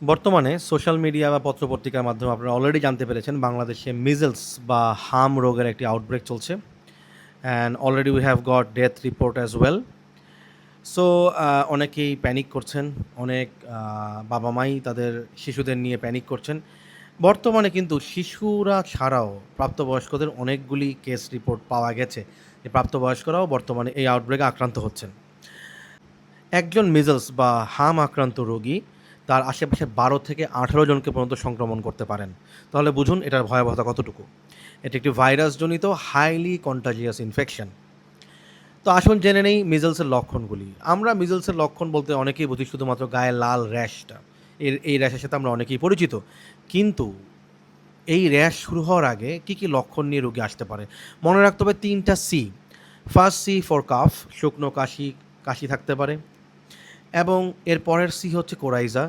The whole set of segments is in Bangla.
বর্তমানে সোশ্যাল মিডিয়া বা পত্রপত্রিকার মাধ্যমে আপনারা অলরেডি জানতে পেরেছেন বাংলাদেশে মিজলস বা হাম রোগের একটি আউটব্রেক চলছে and already we have got death report as well. So অনেকেই প্যানিক করছেন, অনেক বাবা মাই তাদের শিশুদের নিয়ে প্যানিক করছেন। বর্তমানে কিন্তু শিশুরা ছাড়াও প্রাপ্তবয়স্কদের অনেকগুলি কেস রিপোর্ট পাওয়া গেছে যে প্রাপ্তবয়স্করাও বর্তমানে এই আউটব্রেকে আক্রান্ত হচ্ছেন। একজন মিজলস বা হাম আক্রান্ত রোগী তার আশেপাশে ১২ থেকে ১৮ জনকে পর্যন্ত সংক্রমণ করতে পারেন। তাহলে বুঝুন এটার ভয়াবহতা কতটুকু। এটি একটি ভাইরাসজনিত হাইলি কন্টাজিয়াস ইনফেকশন। তো আসুন জেনে নেই মিজলসের লক্ষণগুলি। আমরা মিজলসের লক্ষণ বলতে অনেকেই বুঝি শুধুমাত্র গায়ে লাল র্যাশটা। এই র্যাশের সাথে আমরা অনেকেই পরিচিত। কিন্তু এই র্যাশ শুরু হওয়ার আগে কী লক্ষণ নিয়ে রোগী আসতে পারে? মনে রাখতে হবে ৩টা C. First C for cough, শুকনো কাশি থাকতে পারে। এবং এর পরের সি হচ্ছে কোরাইজা,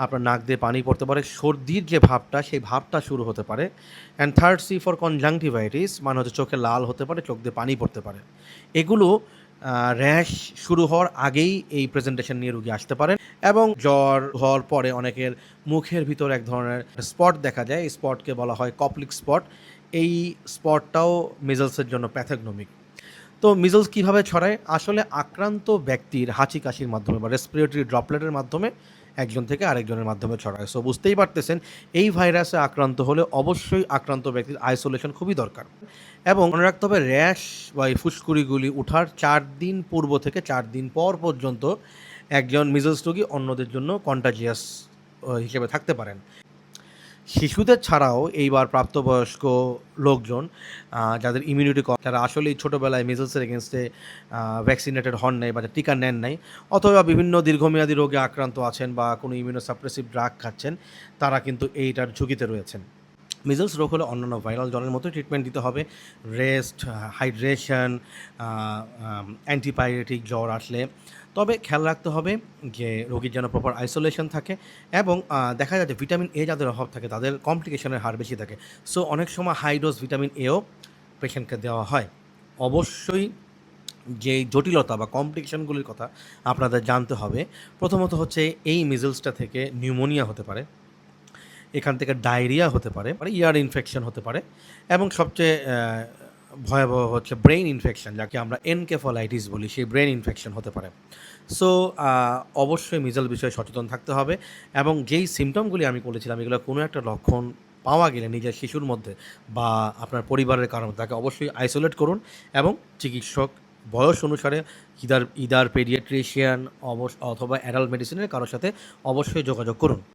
আপনার নাক দিয়ে পানি পড়তে পারে, সর্দির যে ভাবটা সেই ভাবটা শুরু হতে পারে। And third C for conjunctivitis, মানে হচ্ছে চোখে লাল হতে পারে, চোখ দিয়ে পানি পড়তে পারে। এগুলো র্যাশ শুরু হওয়ার আগেই এই প্রেজেন্টেশন নিয়ে রুগী আসতে পারেন। এবং জ্বর হওয়ার পরে অনেকের মুখের ভিতর এক ধরনের স্পট দেখা যায়, এই স্পটকে বলা হয় কপ্লিক স্পট। এই স্পটটাও মিজলসের জন্য প্যাথোগনমিক। তো মিজলস কীভাবে ছড়ায়? আসলে আক্রান্ত ব্যক্তির হাঁচি কাশির মাধ্যমে বা রেসপিরেটরি ড্রপলেটের মাধ্যমে একজন থেকে আরেকজনের মাধ্যমে ছড়ায়। সো বুঝতেই পারতেছেন এই ভাইরাসে আক্রান্ত হলে অবশ্যই আক্রান্ত ব্যক্তির আইসোলেশন খুবই দরকার। এবং মনে রাখতে হবে র্যাশ বা এই ফুসকুড়িগুলি ওঠার ৪ দিন পূর্ব থেকে ৪ দিন পর পর্যন্ত একজন মিজলস রোগী অন্যদের জন্য কন্টাজিয়াস হিসেবে থাকতে পারেন। শিশুদের ছাড়াও এইবার প্রাপ্তবয়স্ক লোকজন যাদের ইমিউনিটি কম, যারা আসলেই ছোটোবেলায় মিজলসের এগেনস্টে ভ্যাকসিনেটেড হন নাই বা টিকা নেন নাই, অথবা বিভিন্ন দীর্ঘমেয়াদী রোগে আক্রান্ত আছেন বা কোনো ইমিউনোসাপ্রেসিভ ড্রাগ খাচ্ছেন, তারা কিন্তু এইটার ঝুঁকিতে রয়েছেন। মিজলস রোগ হলে অন্যান্য ভাইরাল জ্বরের মতো ট্রিটমেন্ট দিতে হবে। রেস্ট, হাইড্রেশন, অ্যান্টিপাইরেটিক জ্বর আসলে। তবে খেয়াল রাখতে হবে যে রোগীর যেন প্রপার আইসোলেশন থাকে। এবং দেখা যায় যে ভিটামিন এ যাদের অভাব থাকে তাদের কমপ্লিকেশনের হার বেশি থাকে। সো অনেক সময় হাই ডোজ ভিটামিন এও পেশেন্টকে দেওয়া হয়। অবশ্যই যে জটিলতা বা কমপ্লিকেশনগুলির কথা আপনাদের জানতে হবে। প্রথমত হচ্ছে এই মিজলসটা থেকে নিউমোনিয়া হতে পারে, এখান থেকে ডায়রিয়া হতে পারে, ইয়ার ইনফেকশন হতে পারে, এবং সবচেয়ে ভয়াবহ হচ্ছে ব্রেইন ইনফেকশন, যাকে আমরা এনকেফালাইটিস বলি, সেই ব্রেইন ইনফেকশন হতে পারে। সো অবশ্যই মিজল বিষয়ে সচেতন থাকতে হবে। এবং যেই সিমটমগুলি আমি বলেছিলাম এগুলো কোনো একটা লক্ষণ পাওয়া গেলে নিজের শিশুর মধ্যে বা আপনার পরিবারের কারণে তাকে অবশ্যই আইসোলেট করুন এবং চিকিৎসক বয়স অনুসারে ইদার পেডিয়াট্রিশিয়ান অথবা অ্যাডাল্ট মেডিসিনের কারোর সাথে অবশ্যই যোগাযোগ করুন।